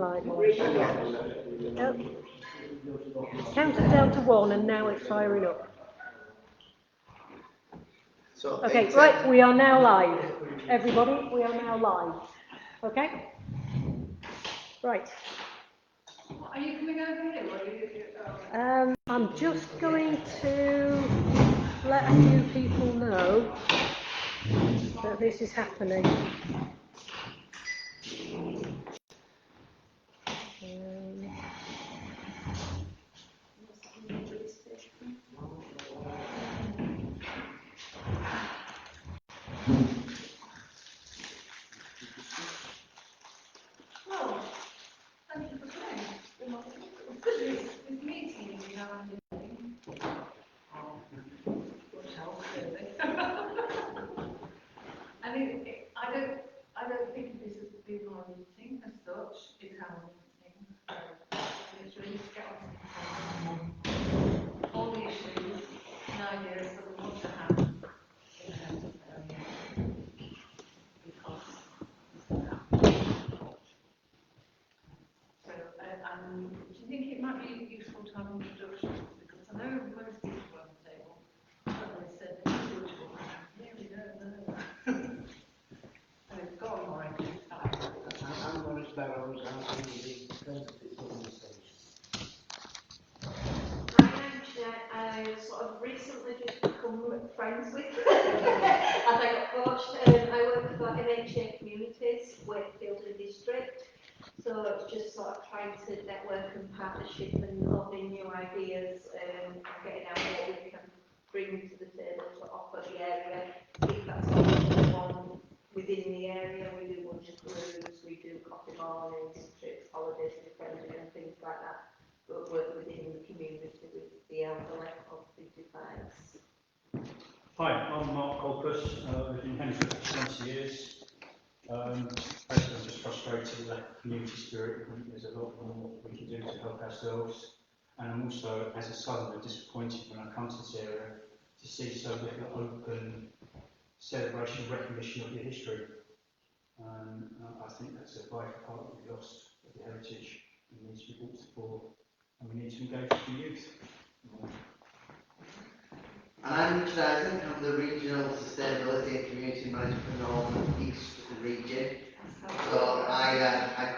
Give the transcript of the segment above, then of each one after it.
Right. Yep. Counted down to 1 and now it's firing up. So okay, right, we are now live. Everybody, we are now live. Okay? Right. Are you coming over here? Or are you, I'm just going to let a few people know that this is happening. well, thank you for coming. This meeting is now underway. Which helps, really. I mean, I don't think of this as being our meeting as such. It's our meeting. It's really to get on all the issues and ideas that we want to have in terms of because so, do you think it might be useful to have introductions? Because I know most people on the table suddenly said individual. Here we go. So go on, Maureen. I'm Maurice Barrows, I'm the president of this organisation. I sort of recently just become friends with as I got coached. I work for NHA Communities, Wakefield and District. So it's just sort of trying to network and partnership and opening new ideas and getting out what we can bring to the table to offer the area. If that's what we want within the area, we do lunch groups, we do coffee mornings, trips, holidays with friends and things like that. But work within the community with the elderly of the device. Hi, I'm Mark Colpus. I've been in Henry for 20 years. Basically, I'm just frustrated with that community spirit. I think there's a lot more we can do to help ourselves. And I'm also, as a southerner, disappointed when I come to this area to see so little open celebration, recognition of your history. I think that's a vital part that we've lost of the heritage and needs to be brought to the fore. And we need to engage with the youth. And I'm Richard Isaac, I'm the Regional Sustainability and Community Manager for North and East region. So I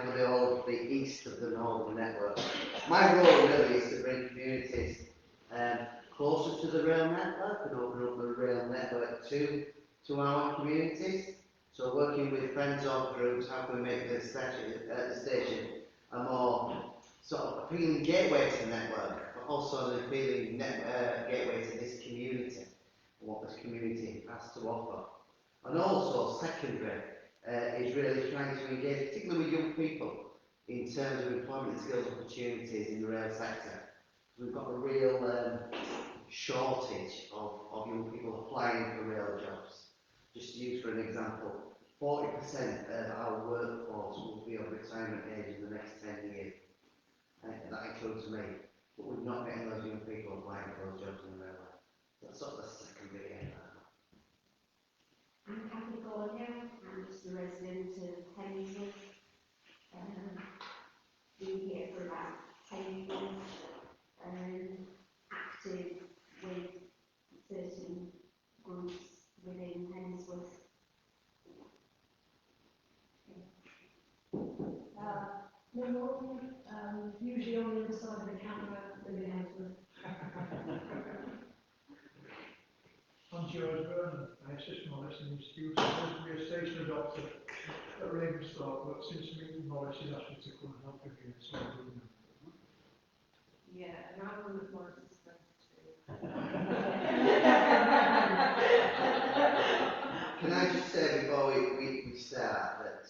cover the whole of the east of the Northern Network. My role really is to bring communities closer to the rail network and open up the rail network to our communities. So working with friends of groups, how can we make the station a more sort of appealing gateway to the network, but also an appealing gateway to this community, and what this community has to offer. And also, secondary, is really trying to engage, particularly with young people, in terms of employment and skills opportunities in the rail sector. We've got a real shortage of young people applying for rail jobs. Just to use for an example, 40% of our workforce will be of retirement age in the next 10 years. And that includes me, but we're not getting those young people applying for those jobs in the railway. That's sort of the secondary end. I'm Kathy Gornia, I'm just a resident of Hemsley. Been here for about 10 years, active with certain groups within Hemsley. Lyn Morton, usually on the other side of the camera, living out of I'm George Byrne, I assist Morris in his youth. I'm supposed to be a station adopter at Ravensthorpe, but since meeting Morris, he's asked me to come and help him here, so I'm doing that. Yeah, and I'm one of Morris's friends too. Can I just say before we start that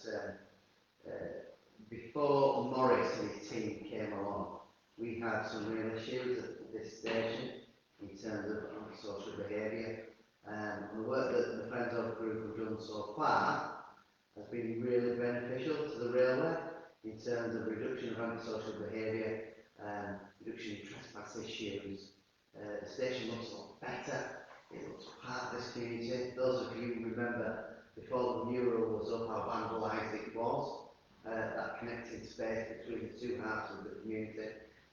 before Morris and his team came along, we had some real issues at this station in terms of antisocial behaviour. And the work that the Friends of Group have done so far has been really beneficial to the railway in terms of reduction of antisocial behaviour, reduction in trespass issues. The station looks a lot better, it looks part of this community. Those of you who remember before the mural was up how vandalised it was, that connecting space between the two halves of the community.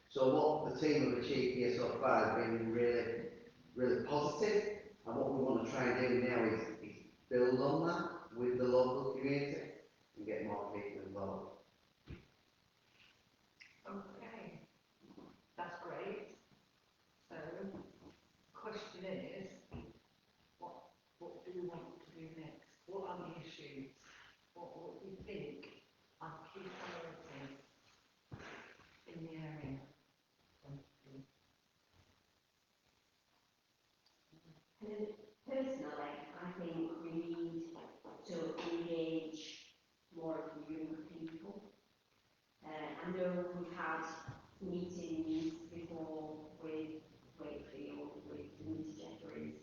So what the team have achieved here so far has been really positive, and what we want to try and do now is build on that with the local community and get more people involved. Okay, that's great. So, question is, what do we want to do next? What are the issues? What do you think are key priorities in the area? Personally, I think we need to engage more of the young people. I know we've had meetings before with Wakefield, with the Jeffries,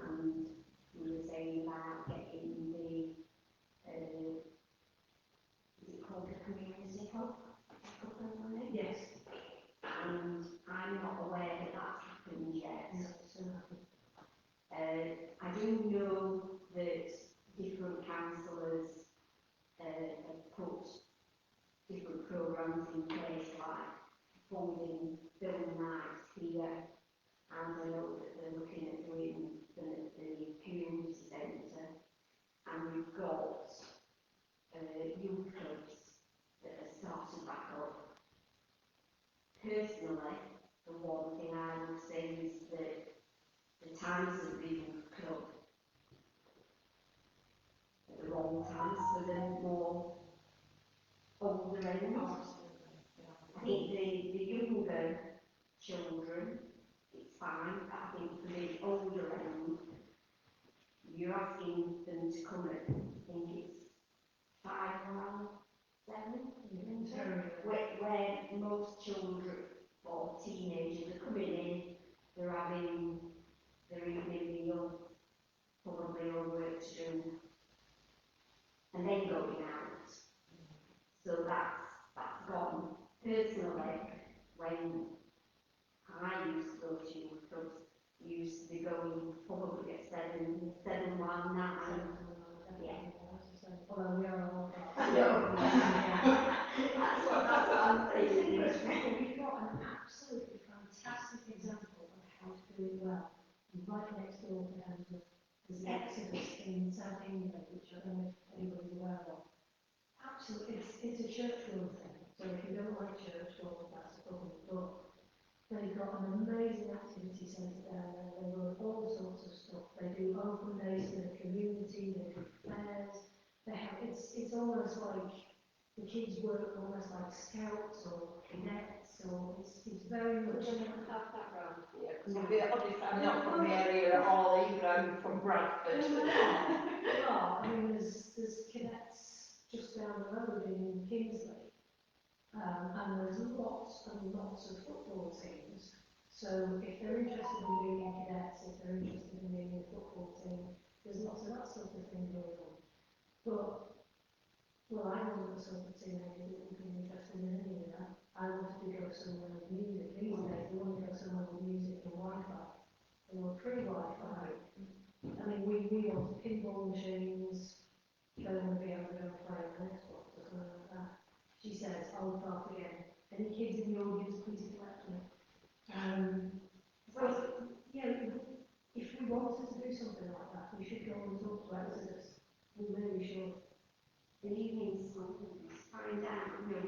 and we were saying about getting the, is it called the community hub? Yes. And I'm not aware that that's happened yet. I do know that different councillors have put different programmes in place, like funding film nights here, and I know that they're looking at doing the community centre, and we've got youth clubs that are starting back up. Personally, the one thing I would say is that the times of the youth club at the wrong times for the more older end. I think the younger children, it's fine, but I think for the older end, you're asking them to come at, I think it's 5 around 7, where most children or teenagers are coming in, they're having their evening meal, probably on work to do, and then going out. So that's gone. Personally, when I used to go to youth clubs, we used to be going probably at 7, 7, 1, 9. Yeah. Although we are all I know. That's what I'm saying. We've got an absolutely fantastic example of how to do it well. Right next door to them, there's the Exodus in South England, which I don't know if anybody's aware of. Absolutely, it's a church-run thing. So if you don't like church, well, that's a problem. But they've got an amazing activity centre down there. They run all sorts of stuff. They do open days for the community. They do fairs. They have it's almost like the kids work almost like scouts or cadets, or it's very much. We don't have that round here, because to be honest, I'm not from the area at all either, I'm from Bradford. Well, I mean, there's cadets just down the road in Kingsley, and there's lots and lots of football teams. So if they're interested in being cadets, if they're interested in being in a football team, there's lots of that sort of thing going on. But well, I wasn't the sort of teenager that would be interested in any of that. I wanted to go somewhere with music. These days, they want to go somewhere with music and Wi-Fi. They want free Wi-Fi. I mean, we want pinball machines. They want to be able to go and play on an Xbox or something like that. She says, I'll start again. Any kids in the audience, please collect me. But, yeah, if we wanted to do something like that, we should go and talk to Exodus. We really should. The evening schools, find out, you know,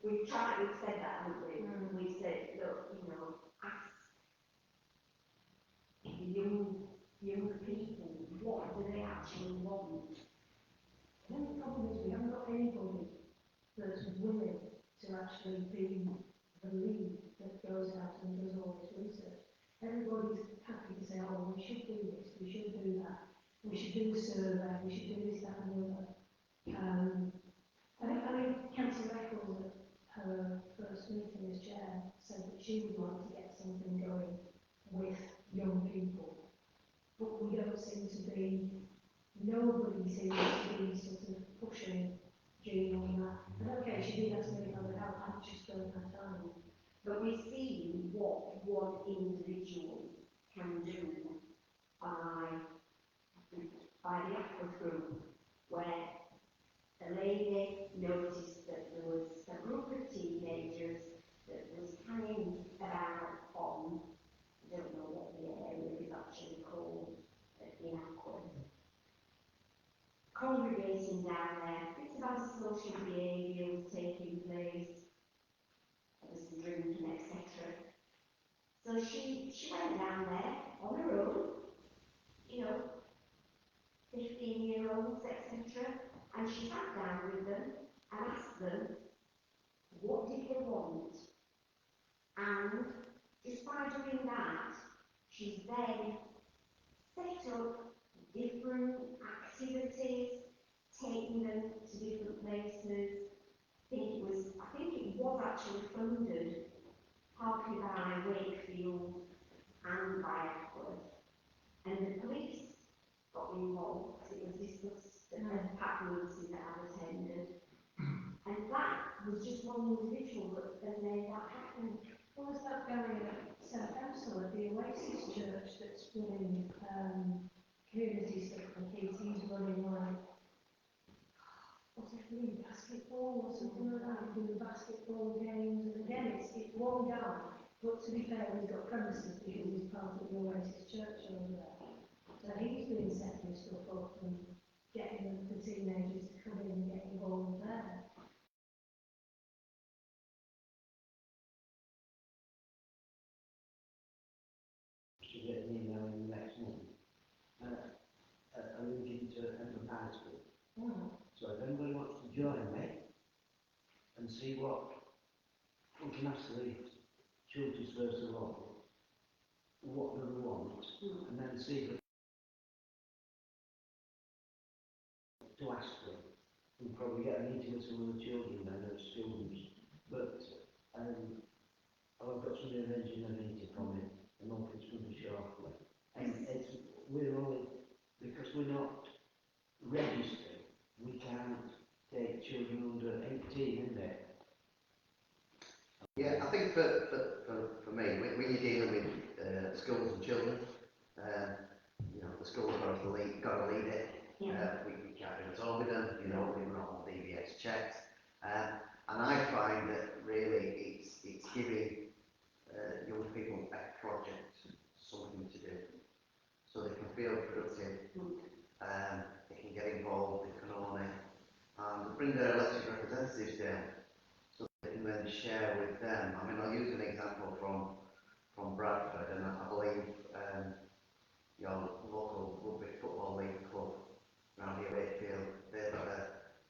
we've tried, we've said that, haven't we? We've said, look, you know, ask the young people, what do they actually want? I think the problem is we haven't got anybody that's willing to actually be the lead that goes out and does all this research. Everybody's happy to say, oh, we should do this, we should do that, we should do a survey, we should do this, that, and the other. I mean, Councillor Eccles at her first meeting as chair said that she would like to get something going with young people, but we don't seem to be, nobody seems to be sort of pushing Jean on that. And okay, she did ask me if I would help, I just don't have time. But we see what one individual can do by the Aqua Group, where a lady noticed that there was a group of teenagers that was hanging about on, I don't know what the area is actually called, in Aquin, congregating down there. It's about social behaviour was taking place, there was some drinking, etc. So she went down there on her own, you know, 15-year-olds, etc. And she sat down with them and asked them what did they want. And just by doing that, she's then set up different activities, taking them to different places. I think it was actually funded partly by Wakefield and by Aquworth. And the police got involved because it was discussed at the pack meeting that I attended. And that was just one individual that made that happen. What was that going at St Council at the Oasis Church that's running community stuff for kids? He's running like, what's it doing, basketball or something like that, doing basketball games. And again, it's one guy, but to be fair, he's got premises because he's part of the Oasis Church over there. So he's been setting stuff up and getting the teenagers to come in and get involved there. To get an email in the next month, a link into Henry High School. Mm. So if anybody wants to join me and see what we can ask the children first of all, what do they want, and then see if to ask them. We'll probably get an meeting with some of the children then, and students. But I've got somebody arranging a meeting from it, and hope it's going to be shortly. And we're only, because we're not registered, we can't take children under 18, isn't it? Yeah, I think for me, when you're dealing with schools and children, you know, the school's got to lead it. Yeah. We can't do it all with them, you know, we're not all DBS checked. And I find that really it's giving young people a project, something to do, so they can feel productive, they can get involved, they can own it, and bring their elected representatives down, so they can then share with them. I mean, I'll use an example from Bradford, and I believe your local rugby football league club around here, Wakefield, they've got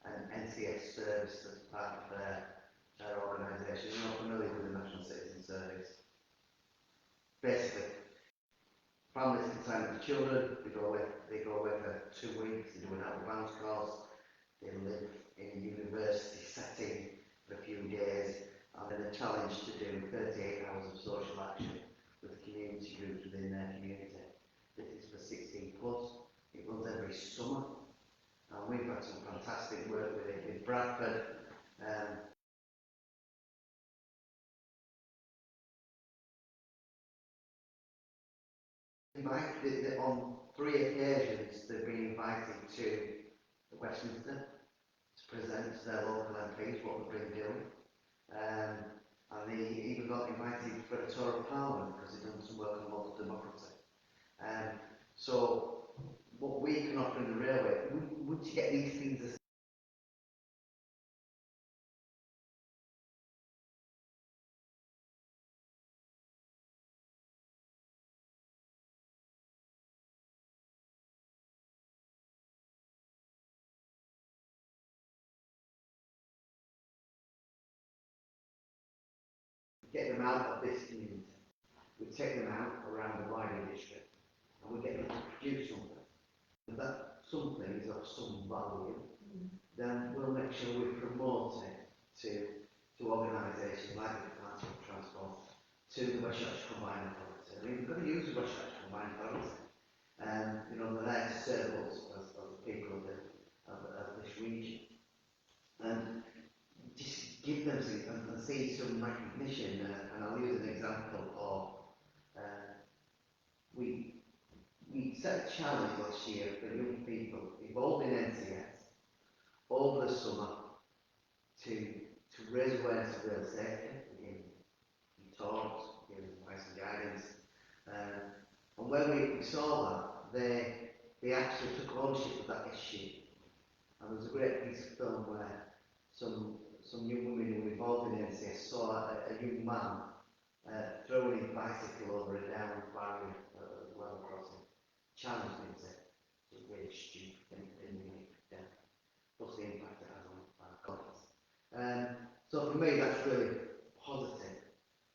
an NCS service as part of their organisation. You're not familiar with the National Citizen Service. Basically, families can sign up the children, they go away for 2 weeks, they do an out of bounds course, they live in a university setting for a few days, and then they're challenged to do 38 hours of social action with community groups within their community. This is for 16 plus. It runs every summer, and we've had some fantastic work with it in Bradford. On 3 occasions, they've been invited to Westminster to present to their local MPs what they've been doing. And they even got invited for a tour of Parliament because they've done some work on local democracy. So, what we can offer in the railway, would you get these things as get them out of this community? We take them out around the wider district, and we get them to produce something. If that something is of some value, then we'll make sure we promote it to organisations like the Department of Transport, to the West Yorkshire Combined Authority. I mean, we've got to use the West Yorkshire Combined Authority. You know, they're there to serve us as the people of this region. And just give them some, and see some recognition. And I'll use an example of, we set a challenge last year for young people involved in NCS over the summer to raise awareness of real safety, in talks, giving advice and guidance. And when we saw that, they actually took ownership of that issue. And there was a great piece of film where some young women who were involved in NCS saw a young man throwing his bicycle over a downward barrier at the level crossing. Challenged him to it's a really stupid thing, didn't he? Yeah. Plus the impact it has on our colleagues. So for me, that's really positive.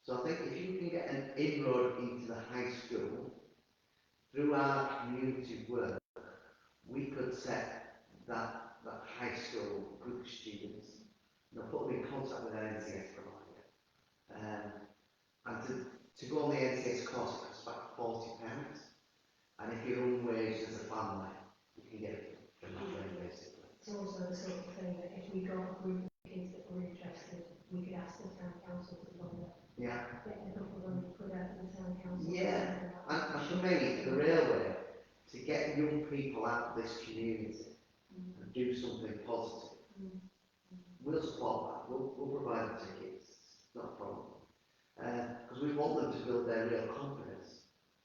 So I think if you can get an inroad into the high school through our community work, we could set that high school group of students, put them in contact with an NCS provider. And to go on the NCS course, it costs about £40. And if you're unwaged as a family, you can get it from that way, basically. It's also the sort of thing that if we got a group of kids that were interested, we could ask the town council to fund it. Yeah. Get a couple of them put out to the town council. Yeah. And for me, the real way to get young people out of this community and do something positive, we'll support that. We'll provide the tickets. It's not a problem. Because we want them to build their real confidence.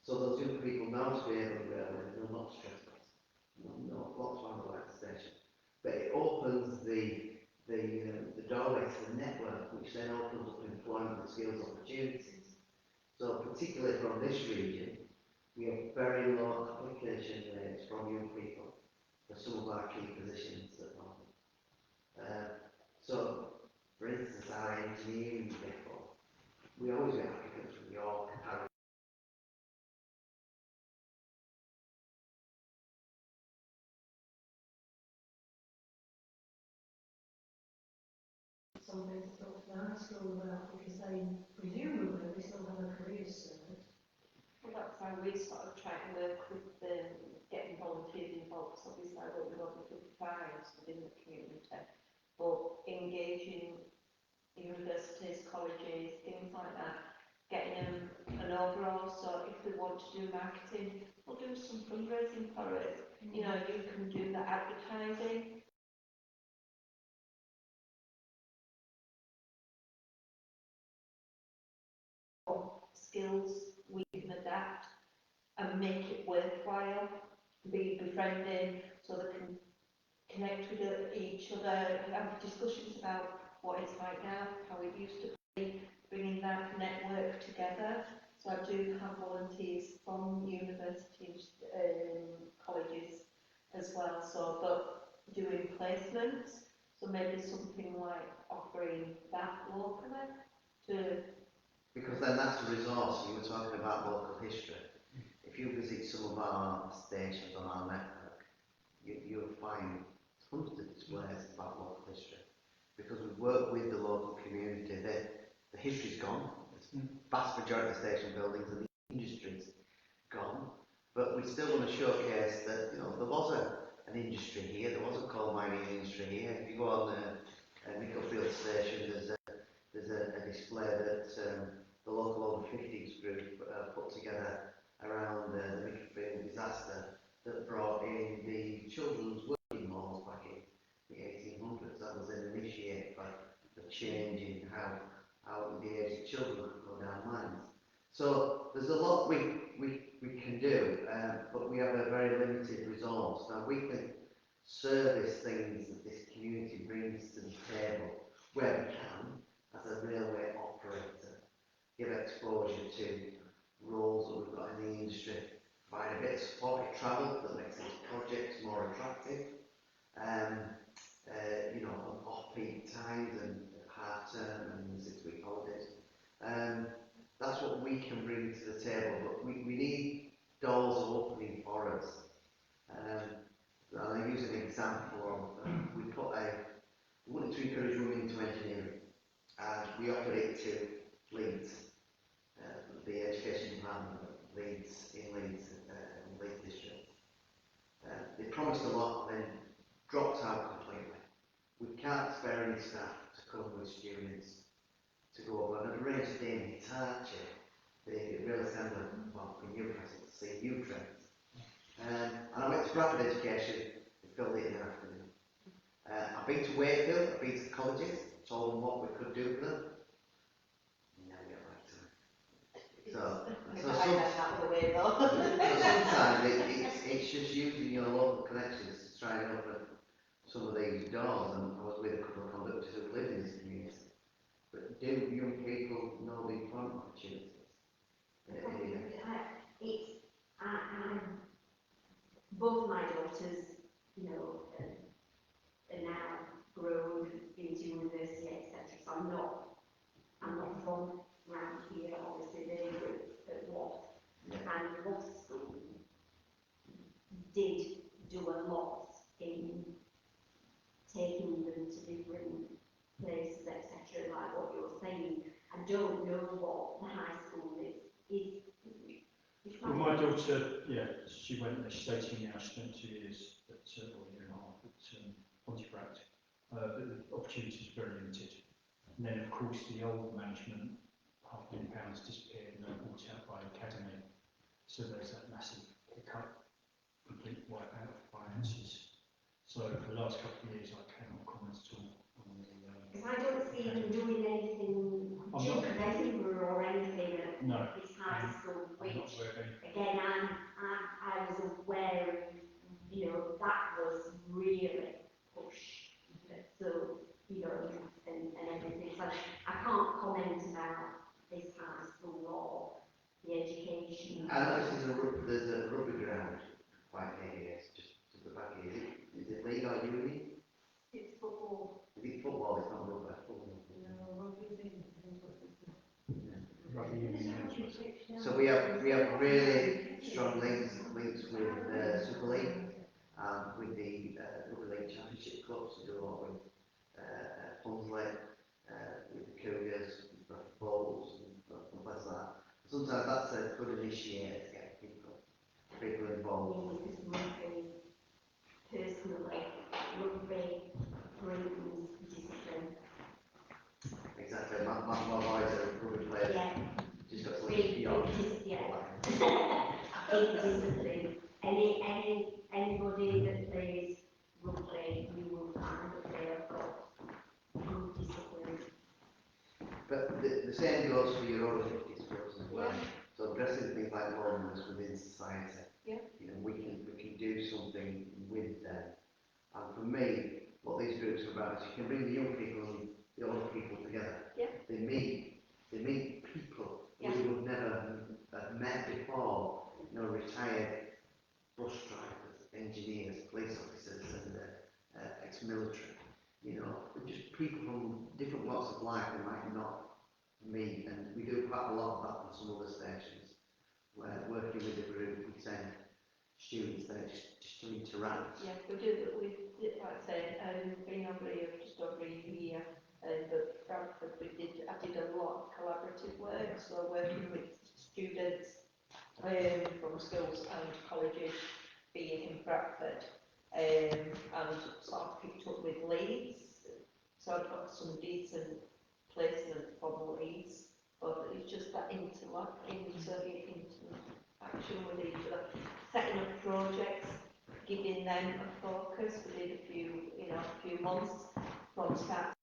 So those young people know to be able to railway, they'll not stress out. No, lots of people like the station. But it opens the doorway to the network, which then opens up employment and skills opportunities. So particularly from this region, we have very low application rates from young people for some of our key positions at the moment. So, for instance, our engineering depot, we always get applicants from York, Harrow. Something to talk to the high school about, because they presumably still have a career served. Well, that's how we sort of try to work with getting volunteers involved, because obviously I work with over 55s within the community, but engaging universities, colleges, things like that, getting them an overall, so if they want to do marketing, we'll do some fundraising for it. You know, you can do the advertising. Skills we can adapt and make it worthwhile, be befriending, so they can connect with each other, have discussions about what it's like now, how it used to be, bringing that network together. So I do have volunteers from universities, colleges as well, so but doing placements, so maybe something like offering that locally to. Because then that's a resource. You were talking about local history. If you visit some of our stations on our network, you'll find tons of displays about local history. Because we work with the local community, the history's gone. The vast majority of the station buildings and the industry's gone. But we still want to showcase that there was an industry here, there was a coal mining industry here. If you go on the Nichollfield station, there's a display that the local over 50s group put together around the Nichollfield disaster that brought in the children's working laws back in the 1800s. That was an initiate for the change in how the age of children could go down mines. So there's a lot we can do, but we have a very limited resource. Now we can service things that this community brings to the table where we can as a railway operator, give exposure to roles that we've got in the industry, provide a bit of supported travel that makes these projects more attractive, on off-peak times and half term and 6-week holidays. That's what we can bring to the table, but we need doors opening for us. I'll use an example of, we wanted to encourage women into engineering, and we offered it to Leeds, the education department of Leeds, in Leeds district. They promised a lot and then dropped out completely. We can't spare any staff to come with students to go over and arrange a day in Hitachi, the real assembly in Newcastle, to see new trends. And I went to Bradford Education and filled it in an afternoon. I've been to Wakefield, I've been to colleges, told them what we could do for them. Never get back to it. So that the way though. so sometimes it's just using your local connections to try and open some of these doors, and I was with a couple of conductors who live in this community. But do young people know the employment opportunities? Both my daughters, you know, are now grown into university, etc. So I'm not from around here. Obviously, they were at Watt, and Watt School did do a lot in taking them to different places, etc. Like what you're saying. I don't know what the high school is. Well, my daughter, she went there, she's 18 now, she spent 2 years at, or a year and a half at Pontefract, but the opportunities are very limited. And then, of course, the old management, £500,000 disappeared and they were bought out by Academy. So there's that massive hiccup, complete wipeout of finances. So for the last couple of years, I cannot comment at all on the. Because I don't see them doing anything Duke of Edinburgh or anything at this high school, which again I was aware of, you know, that was really pushed. So, you know, and everything. So I can't comment about this high school or the education. I noticed there's a rugby ground quite near here, just to the back here. Is it league or uni? It's football. Is it football? It's not rugby. No, rugby's in. So we have really strong links with Super League and with the Rugby League Championship clubs. We do a lot with Hunsley, with the Cougars, with the Bulls, and places like that. Sometimes that's a good initiator to get people involved. Personally, rugby brings discipline. Exactly. My boys are rugby players. Yeah. Just got to leave beyond. Discipline. Anybody that plays rugby, you will find that they have got good discipline. But the same goes for your over 50s girls as well. So addressing things like loneliness within society. Yeah. You know, we can do something with them. And for me, what these groups are about is you can bring the young people and the older people together. Yeah. They meet people Yeah. who would never have met before. You know, retired bus drivers, engineers, police officers, and ex-military. You know, just people from different walks of life who might not meet. And we do quite a lot of that on some other stations, where working with a group, we send students there just to interact. Yeah, we do. Like I say, been over here just over a year, but Bradford I did a lot of collaborative work, so working with students from schools and colleges being in Bradford, and sort of picked up with Leeds. So I've got some decent placement from Leeds, but it's just that interaction with each other, setting up projects, giving them a focus within a few months from start.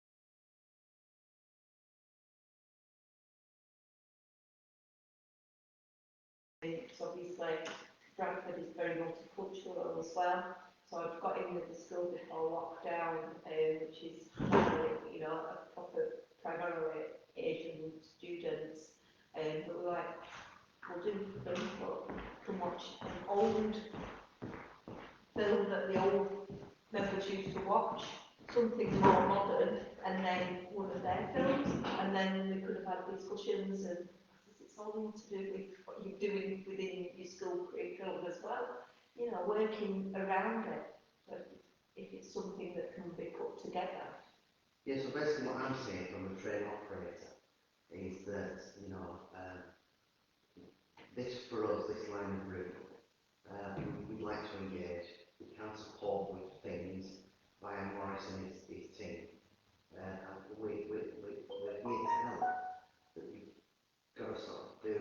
It's obviously Bradford is very multicultural as well, so I've got in with the school before lockdown, which is a proper primarily Asian students, but we're like, we'll do film, but can watch an old film that the old members used to watch, something more modern, and then one of their films, and then we could have had discussions, and it's all to do with what you're doing within your school curriculum as well, you know, working around it, but if it's something that can be put together. Yeah, so basically what I'm saying from a train operator is that, you know, this for us, this line of route, we'd like to engage. We can support with things via Morris and his team. And we're here to help. But you've got to sort of do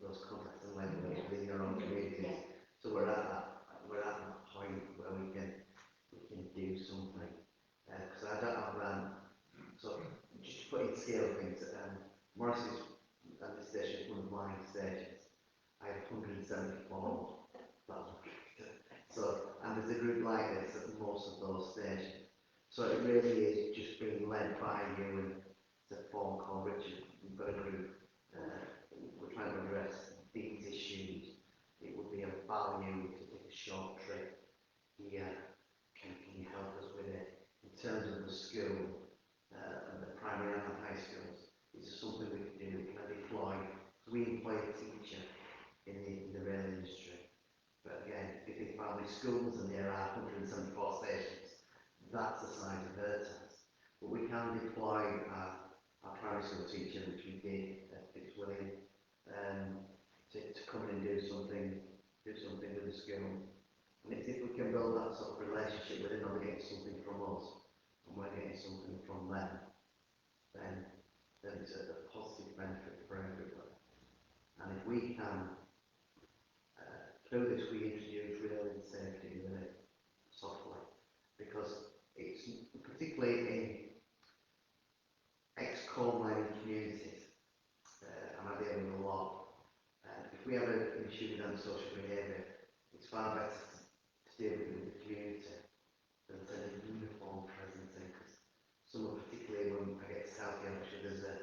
those contacts and language within your own communities. So we're at that point where we can do something. Morris's and the station is one of my stations. I have 174. So, and there's a group like this at most of those stations. So it really is just being led by you and the form called Richard. We've got a group. We're trying to address these issues. It would be of value to take a short trip here. Can you help us with it? In terms of the school, and the primary and the high schools, is there something we can do? Can I deploy? We employ a teacher in the rail industry. But again, if you think about the schools and there are 174 stations, that's the size of her task. But we can deploy our primary school teacher, which we did at Fitzwilliam, to come in and do something with the school. And if we can build that sort of relationship with them, they're getting something from us, and we're getting something from them, then it's a positive benefit for everybody. And if we can, through this, we introduce rail safety really softly, because it's particularly in ex-coal mining communities, and I deal with a lot. If we have an issue with antisocial behaviour, it's far better to deal with it with the community than send a uniform presence in, because some, particularly when I get to South Yorkshire, there's a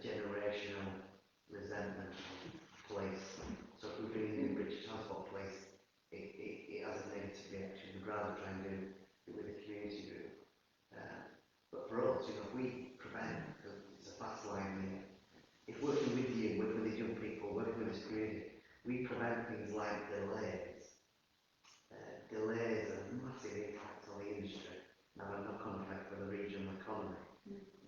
generational resentment of police. So if we bring in the British Transport Police, it has a negative reaction. We'd rather try and do it with a community group. But for us, if we prevent, because it's a fast line here, if working with you, working with the young people, working with this community, we prevent things like delays. Delays have a massive impact on the industry. Now, a knock-on effect for the regional economy.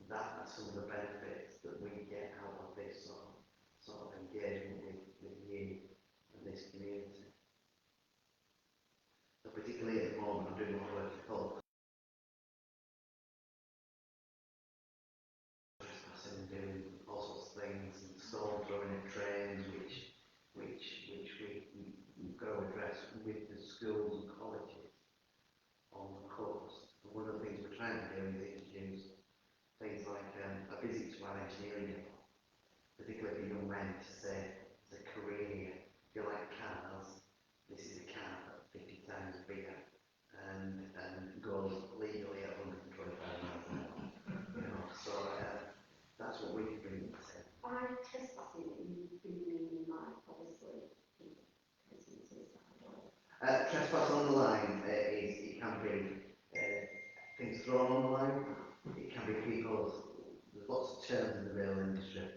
That's some of the benefits that we get out of this sort of engagement with you and this community. So particularly at the moment, I'm doing more work at Hull, and doing all sorts of things, and storm throwing at trains, which we've got to address with the schools and colleges on the coast. And one of the things we're trying to do is introduce things like a visit to our engineering depot, particularly for young men, to say it's a career here. If you like cars, this is a car that's 50 times bigger and goes legally at 125 miles an hour. So that's what we can bring to the table. By trespassing, you mean like obviously Trespass on the line it can be things thrown on the line. It can be people's. There's lots of terms in the rail industry,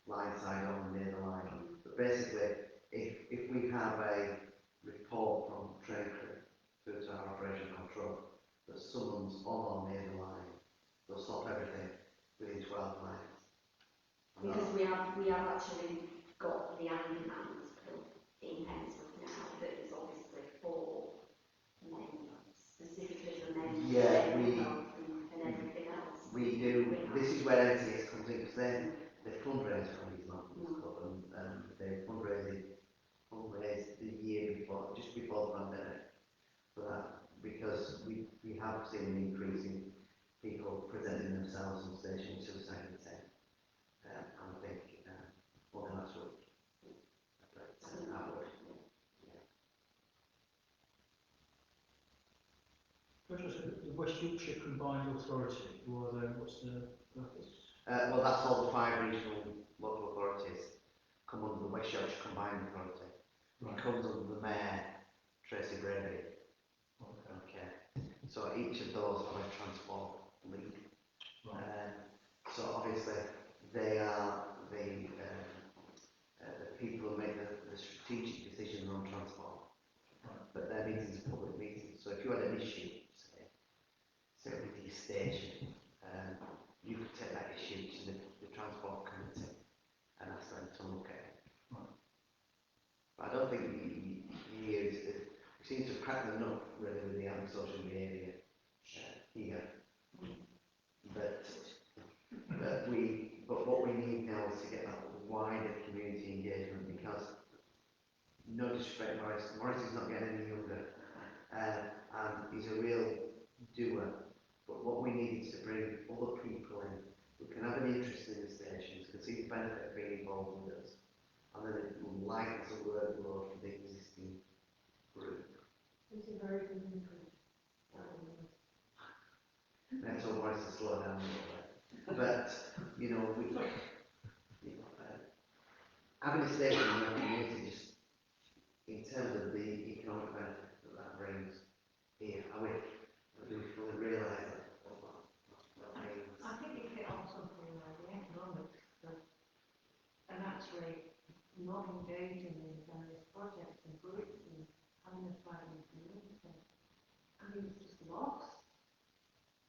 line side on, near the line. But basically, if we have a report from train crew through to our operation control that someone's on or near the line, they'll stop everything within 12 miles. because we have actually got the ambulance in Hemsworth now that is obviously for men, specifically for men. Yeah, and everything else. we do. This is where NTS comes in, because they fundraise for these months, and they fundraised the year before, just before the pandemic, for that, because we have seen an increase in people presenting themselves on station with suicide intent. And I think more than last week, The West Yorkshire Combined Authority, what's the purpose? well, that's all the 5 regional local authorities come under the West Yorkshire Combined Authority. Right. It comes under the Mayor, Tracy Brady. Okay. So each of those have a transport lead. Right. So obviously they are the people who make the strategic decisions on transport. Right. But their meetings are public meetings. So if you had an issue, say with your station, you could take that issue to the transport committee and ask them to look at it. Right. But I don't think we seem to crack the nut really with the antisocial behaviour here. But what we need now is to get that wider community engagement, because no disrespect, Morris is not getting any younger, and he's a real doer. But what we need is to bring other people in who can have an interest in the stations, can see the benefits involved with us. And then it will lighten the workload for the existing group. It's a very good input. Next one wants to slow down a little bit. But, you know, having a statement in your community, just in terms of the economic benefit that brings here, do we fully realise that? I think you hit on something like the economics, and actually not engaging in various projects and groups and having a thriving community. I mean, it's just lost.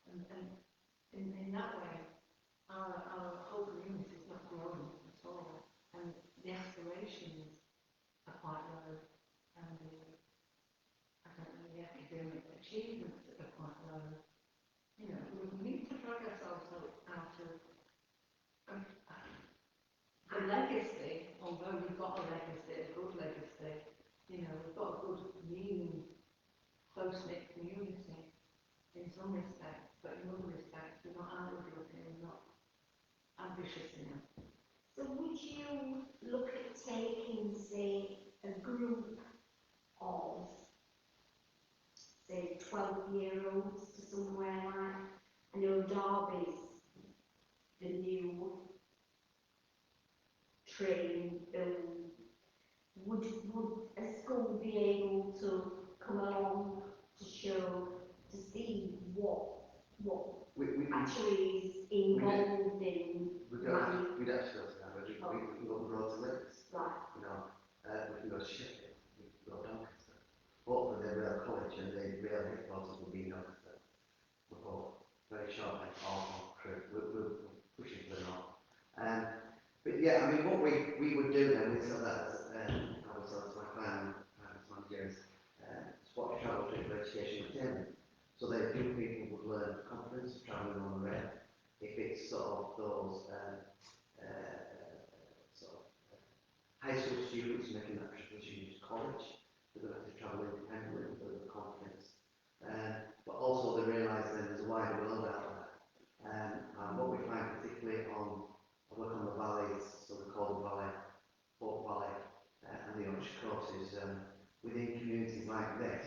And in that way, our whole community is not growing at all. And the aspirations are quite low. And I don't know, the academic achievements are quite low. You know, we need to drag ourselves out of the legacy, although we've got a legacy, a good legacy, you know, we've got a good, mean, close-knit community in some respects, but in other respects, we're not outward-looking, we're not ambitious enough. So would you look at taking, say, a group of, say, 12-year-olds to somewhere like, I know Derby's the new train build. Would a school be able to come along to show, to see what actually is involved in we'd actually go to that, we can go to road to links, right. you know, we can go to Sheffield, we can go to Doncaster. Hopefully they're real college and they real headquarters will be in Doncaster. We hope very shortly, all crew, we're pushing for the north. But yeah, I mean, what we would do then, we said that I was to my finance managers, sport travel trip for education entertainment. So that young people would learn confidence, travelling on the rail. If it's sort of those high school students making that transition to college, they're going to have to travel independently with the confidence. But also they realise then there's a wider world out there. And what we find particularly I work on the valleys, so the Calder Valley, Port Valley, and the Yorkshire Coast is within communities like this,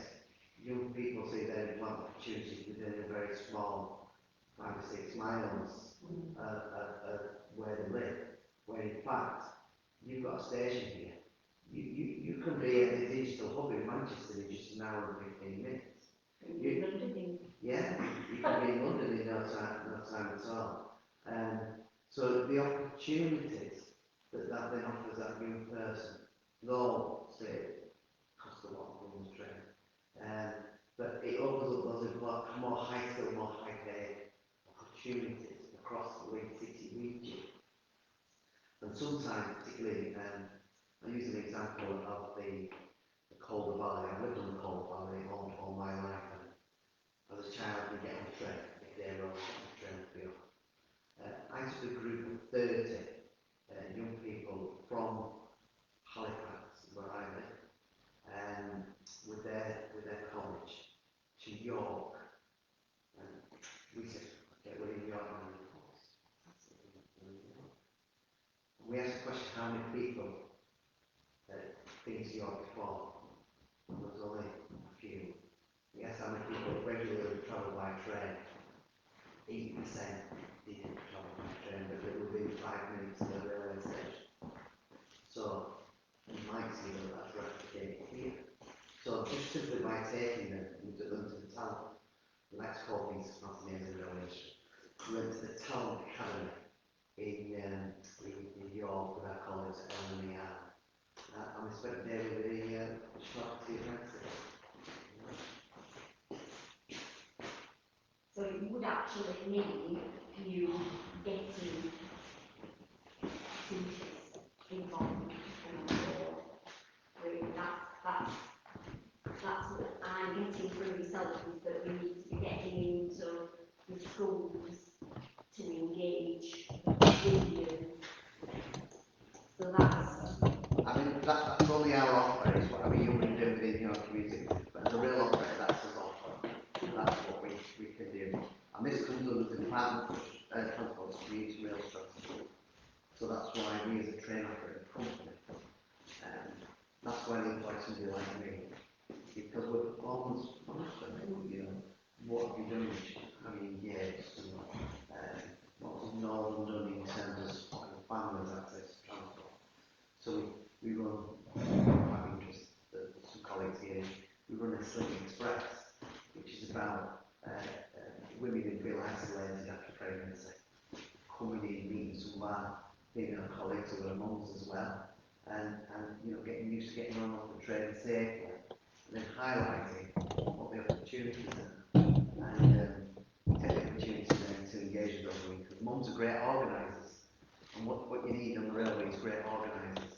young people see their employment opportunities within a very small 5 or 6 miles of where they live, where in fact you've got a station here. You can be at the digital hub in Manchester in just an hour and 15 minutes. Yeah, you can be in London in no time at all. So the opportunities that then offers that young person, though say cost a lot of money to train, but it opens up those more high skill, more high paid opportunities across the Leeds City region. And sometimes, particularly, I use an example of the Calder Valley. I've lived on the Calder Valley all my life, and as a child, you get on the train, if they're on the train field. I took a group of 30 young people from Halifax, where I live, with their college to York. We said, okay, we're in York on the course. We asked the question, how many people been to York before? And there was only a few. We asked how many people regularly travel by train. 80% didn't travel by train, but they were within 5 minutes of the railway station. So you might see that that's replicated here. So just simply by taking them to the talent, let's call things not names and relation. We went to the talent academy in York with our colleagues at LMER, and we spent a day with the faculty apprentices. So it would actually mean you getting teachers involved and on board. I mean, that's what I'm getting from yourself, is that we need to be getting into the schools to engage with you. So I mean, that's only our offer, it's whatever you want to do within your community, but the real offer, that's the offer. That's what we can do. And this comes under the Department of Transport Community Rail Strategy. So that's that's why we as a train operator company, that's why they employ somebody like me, because we're almost honest, you know, what have you done, how you engaged, you know, what was Northern done in terms of supporting families access to transport. So we run, quite interested, some colleagues here, we run a Sling Express, which is about women who feel isolated after pregnancy, coming in, meeting some of our female colleagues who are mums as well, and you know, getting used to getting on the train safely, and then highlighting what the opportunities are, and take the opportunity then to engage with those women, because mums are great organisers, and what you need on the railway is great organisers.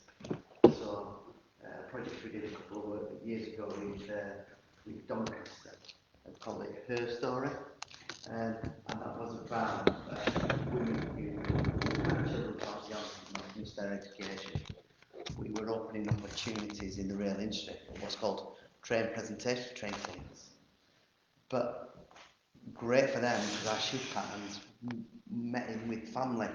So, a project we did a couple of years ago with Doncaster, called it Her Story, and that was about women who had children party on not finished their education. We were opening opportunities in the rail industry, what's called train presentation trainings. But great for them because our shift patterns met in with family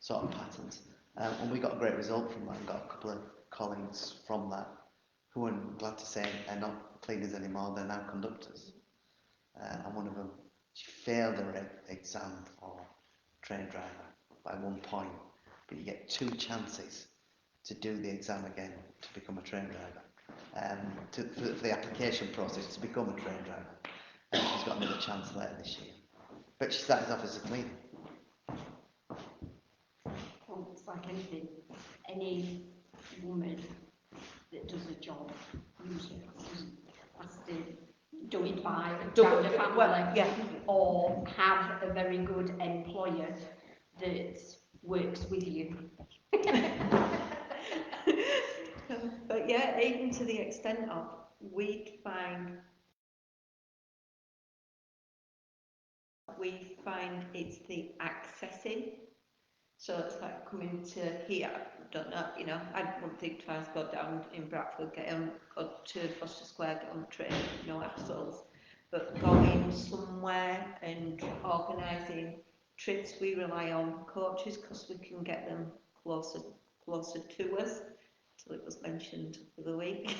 sort of patterns. And we got a great result from that and got a couple of colleagues from that who are glad to say are not cleaners anymore, they're now conductors. And one of them, she failed her exam for train driver by 1 point, but you get 2 chances to do the exam again to become a train driver, for the application process to become a train driver. And she's got another chance later this year. But she started off as a cleaner. Well, it's like anything. Any woman that does a job usually has to do it by around the family, well, yeah. or have a very good employer that works with you. But yeah, even to the extent of we find it's the accessing. So it's like coming to here, don't know, you know, I wouldn't think twice, go down in Bradford, go to Foster Square, get on the train, no hassles. But going somewhere and organising trips, we rely on coaches because we can get them closer to us. So it was mentioned the other week,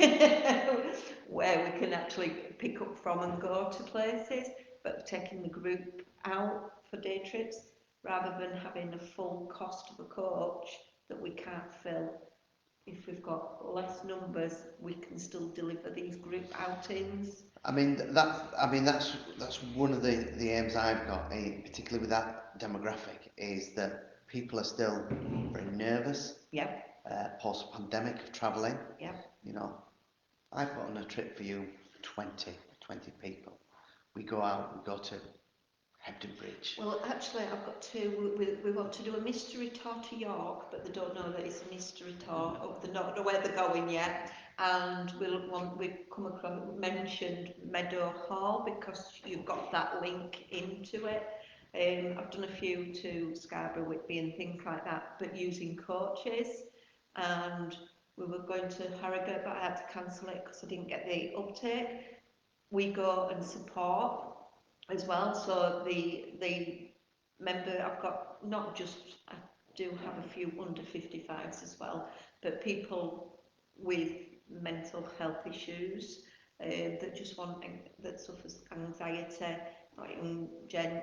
where we can actually pick up from and go to places, but taking the group out for day trips, rather than having a full cost of a coach that we can't fill. If we've got less numbers, we can still deliver these group outings. I mean that's one of the aims I've got, particularly with that demographic, is that people are still very nervous. Yep. Post-pandemic of travelling. Yep. You know, I put on a trip for you 20 people. We go out, we go to Hebden Bridge. Well, actually, I've got two. We want to do a mystery tour to York, but they don't know that it's a mystery tour. They don't know where they're going yet. And we've come across mentioned Meadow Hall because you've got that link into it. I've done a few to Scarborough, Whitby, and things like that, but using coaches. And we were going to Harrogate, but I had to cancel it because I didn't get the uptake. We go and support as well. So the member, I've got not just, I do have a few under 55s as well, but people with mental health issues that just want, that suffers anxiety, like young Jen,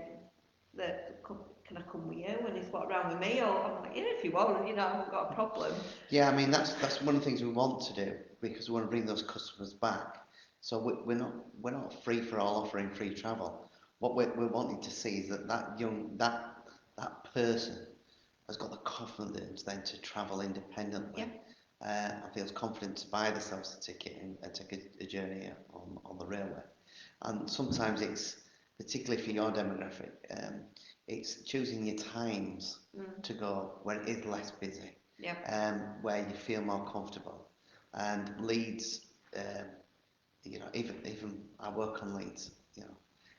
that can I come with you, and he's what wrong with me, or I'm like, yeah, if you want, you know, I haven't got a problem. Yeah, I mean that's one of the things we want to do, because we want to bring those customers back. So we're not free for all offering free travel. What we're wanting to see is that person has got the confidence then to travel independently. Yeah. And feels confident to buy themselves a ticket and take a journey on the railway. And sometimes it's, particularly for your demographic, it's choosing your times to go where it is less busy, where you feel more comfortable. And Leeds, you know, even I work on Leeds, you know,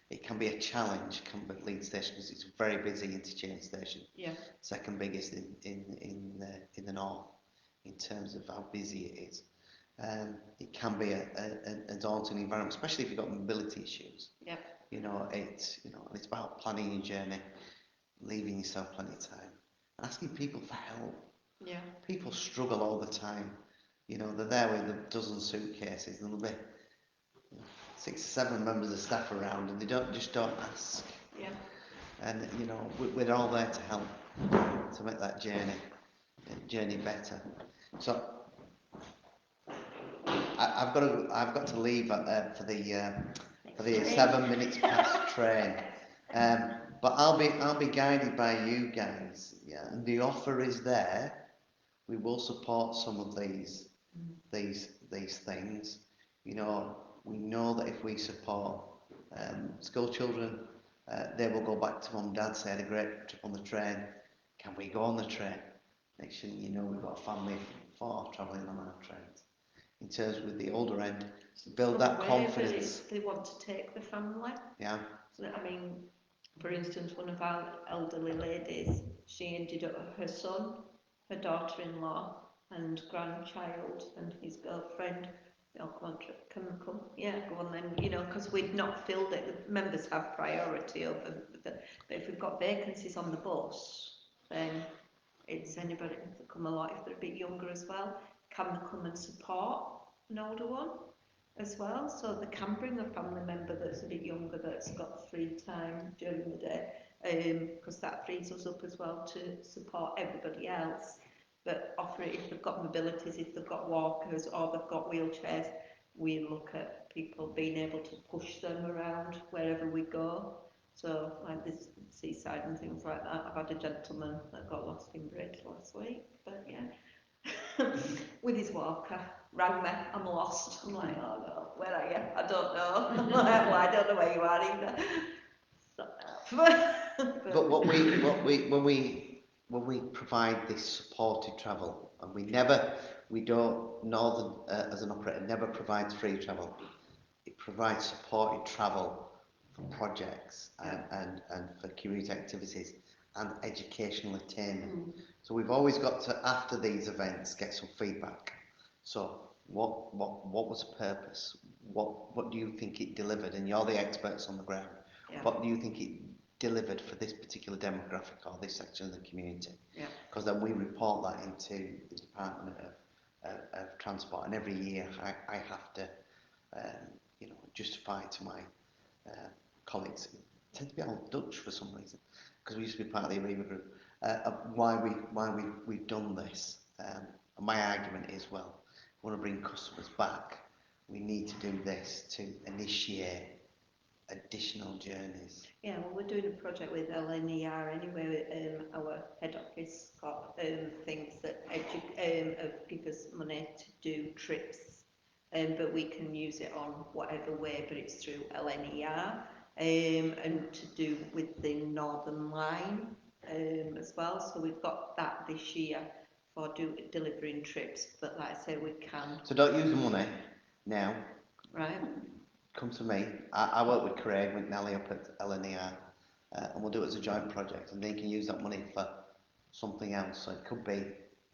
it can be a challenge, Leeds station, because it's a very busy interchange station. Yeah. Second biggest in the north in terms of how busy it is. It can be a daunting environment, especially if you've got mobility issues. Yeah. You know, it's about planning your journey, leaving yourself plenty of time, asking people for help. people struggle all the time. You know, they're there with a dozen suitcases, and there'll be 6 or 7 members of staff around, and they don't ask. Yeah. And you know, we're all there to help to make that journey better. So I've got to leave for the 7 minutes past train. But I'll be guided by you guys. Yeah, and the offer is there. We will support some of these things. You know, we know that if we support school children, they will go back to mum and dad, say, I had a great trip on the train. Can we go on the train? Next thing you know, we've got a family of 4 travelling on our trains. In terms with the older end, build that confidence. They want to take the family. Yeah. So, I mean, for instance, one of our elderly ladies, she ended up, her son, her daughter-in-law, and grandchild, and his girlfriend, they all come on trip, can we come? Yeah, go on then, you know, because we'd not filled it, the members have priority over but if we've got vacancies on the bus, then it's anybody that come along, if they're a bit younger as well, can they come and support an older one as well? So they can bring a family member that's a bit younger, that's got free time during the day, because that frees us up as well to support everybody else. But offer it if they've got mobilities, if they've got walkers or they've got wheelchairs, we look at people being able to push them around wherever we go. So like this seaside and things like that. I've had a gentleman that got lost in Bridge last week, but yeah, with his walker, rang me, I'm lost. I'm like, oh no, where are you? I don't know. I'm like, well, I don't know where you are either. But when we provide this supported travel, and we don't, Northern as an operator never provides free travel. It provides supported travel for projects and for community activities and educational attainment. So we've always got to, after these events, get some feedback. So what was the purpose? What do you think it delivered? And you're the experts on the ground. Yeah. What do you think it delivered for this particular demographic or this section of the community? Because then we report that into the Department of Transport, and every year I have to justify to my colleagues, tend to be all Dutch for some reason, because we used to be part of the Arriva group, of why we've done this. And my argument is, well, if we want to bring customers back, we need to do this to initiate additional journeys. Yeah, well, we're doing a project with LNER anyway. Our head office got things that give us money to do trips, but we can use it on whatever way, but it's through LNER, and to do with the Northern Line as well. So we've got that this year for delivering trips, but like I say, we can. So don't use the money now. Right. Come to me. I work with Craig McNally up at LNER, and we'll do it as a joint project, and they can use that money for something else. So it could be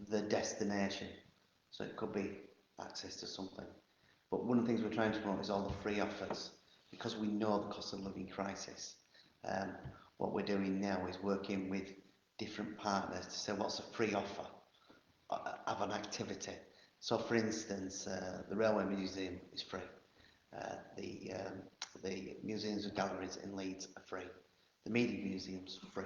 the destination, so it could be access to something. But one of the things we're trying to promote is all the free offers, because we know the cost of living crisis. What we're doing now is working with different partners to say what's a free offer of an activity. So for instance, the Railway Museum is free. The museums and galleries in Leeds are free. The Media Museum's free.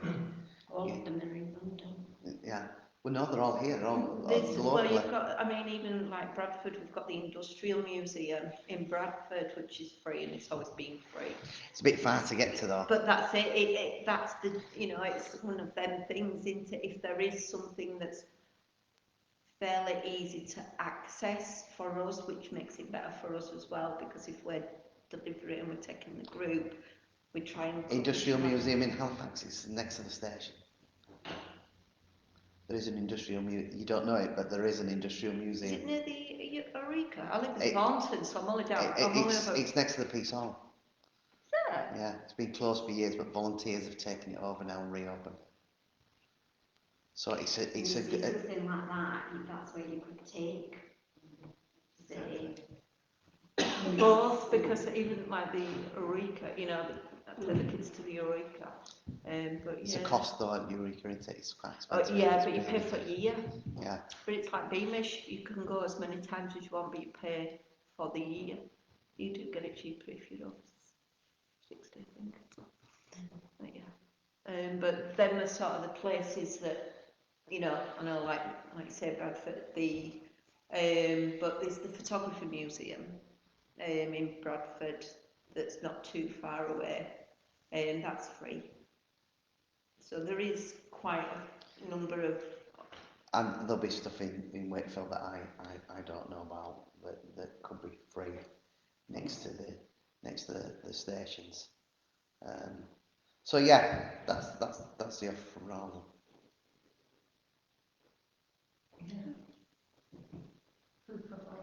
All of them are in London. Yeah. Well, no, they're all here. They're all locally. Well, you've got, I mean, even like Bradford, we've got the Industrial Museum in Bradford, which is free, and it's always been free. It's a bit far to get to, though. But that's it. That's the, it's one of them things. If there is something that's fairly easy to access for us, which makes it better for us as well, because if we're delivering and we're taking the group, we try and... Industrial Museum in Halifax is next to the station. There is an industrial museum. You don't know it, but there is an industrial museum. Is it near the Eureka? I live in Thornton, so I'm only down. It's next to the Peace Hall. Is that? Yeah, it's been closed for years, but volunteers have taken it over now and reopened. So it's a something like that, that's where you could take, say, both, because even like the Eureka, to the kids to the Eureka. But It's yeah. a cost though at Eureka, isn't it? It's quite Oh, expensive. yeah, but you pay for a year. Yeah. But it's like Beamish, you can go as many times as you want, but you pay for the year. You do get it cheaper if you're over 60, I think. But yeah. But them are sort of the places that, you know, I know, like you say, Bradford, but there's the photography museum in Bradford that's not too far away, and that's free. So there is quite a number of. And there'll be stuff in Wakefield that I don't know about that could be free next to the stations. So yeah, that's the offer from Rowland.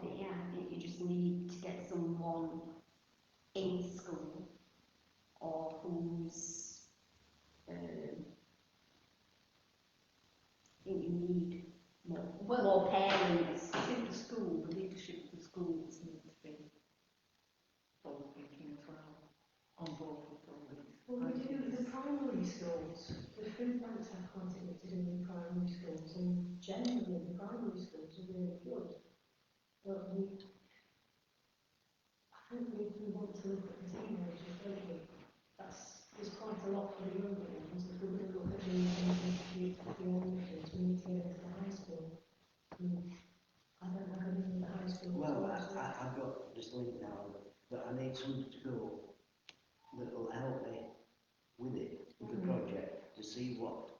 Yeah, I think you just need to get someone in school or who's, I think you need more parents. I think the school, the leadership of the schools need to be forward thinking as well, on board with all these. Well, we do the primary schools. The food banks have quite a bit to do in primary schools, and generally the primary schools are really good. But I think we want to look at the teenagers, don't we? There's quite a lot for the younger ones. If we're going to look at the older kids, we need to get into the high school. I don't have any in the high school. Well, I've got this link now, but I need someone to go that will help me with it, with the project, to see what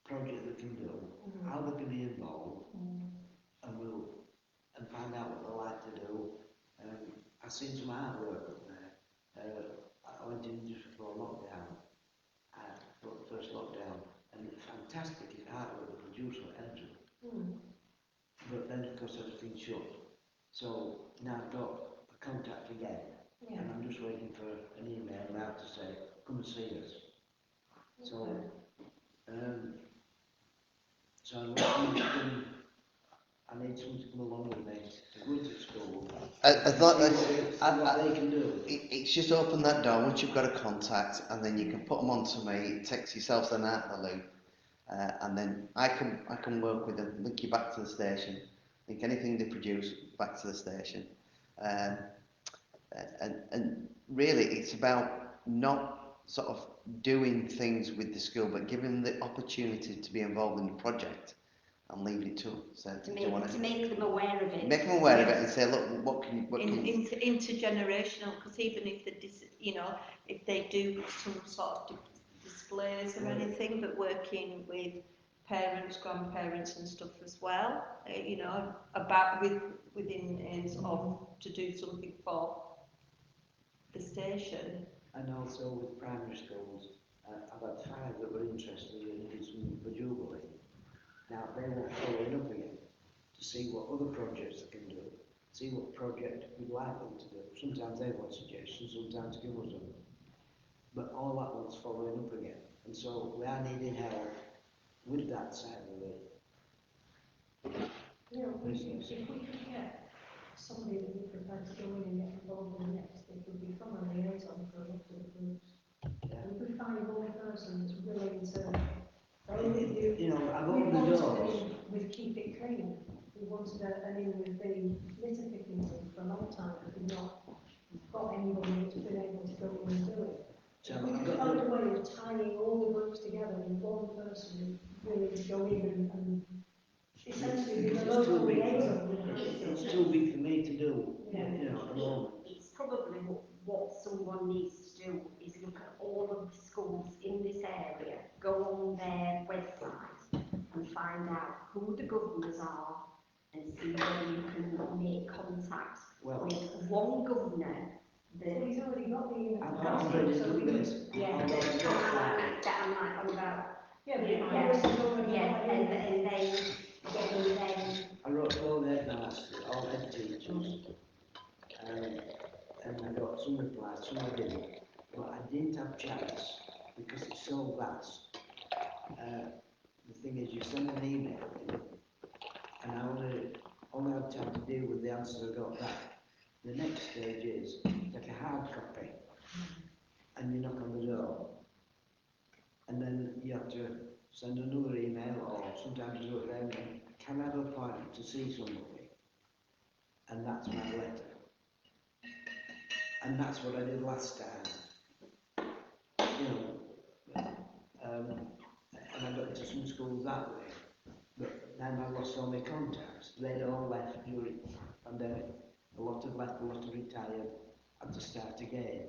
project they can do, how they can be involved, and find out what they like to do. I've seen some artwork up there. I went in just before lockdown, for the first lockdown, and it's fantastic. It's artwork they produce for Edinburgh. But then, of course, everything's shut. So now I've got a contact again, and I'm just waiting for an email now to say, come and see us. So, so I need someone to come along with me to go into school. What they can do. It's just open that door once you've got a contact, and then you can put them on to me, text yourself then out of the loop, and then I can work with them, link you back to the station, link anything they produce back to the station, and really it's about not sort of doing things with the school, but giving them the opportunity to be involved in the project. And leave it to them. To make them aware of it. Make them aware of it and say, look, what can Intergenerational, because even if if they do some sort of displays or anything, but working with parents, grandparents and stuff as well, about within aims of to do something for the station. And also with primary schools, I've had 5 that were interested in doing something for Jubilee. Now they want following up again to see what other projects they can do, see what project we'd like them to do. Sometimes they want suggestions, sometimes give us them. But all that wants following up again. And so we are needing help with that side of it. If we could get somebody that would prepared to go in and get involved in this, they could become a liaison for a lot of the groups. Yeah. We could find one person that's willing to. I've opened the doors. With Keep It Clean. We wanted an in with the litter picking team for a long time, but we've not got anybody that's been able to go in and do it. So we could find a way of tying all the groups together in one person willing to go in and essentially be the local liaison with the high school. It's too big for me to do, Yeah. at the moment. It's probably what someone needs to do is look at all of the schools in this area, go on their website and find out who the governors are and see whether you can make contact with one governor. He's already got the I'm ready to do this. Yeah, I'm like on about. Yeah, and then getting them. I wrote to all the headmasters, all head teachers, and I got some replies, some I didn't, but I didn't have chance because it's so vast. The thing is, you send an email in, and I only have time to deal with the answers I got back. The next stage is take a hard copy and you knock on the door, and then you have to send another email, or sometimes you do it then, can I have an appointment to see somebody? And that's my letter. And that's what I did last time. You know, and I got into some schools that way. But then I lost all my contacts. They'd all left during the pandemic. A lot had left, a lot had retired. I had to start again.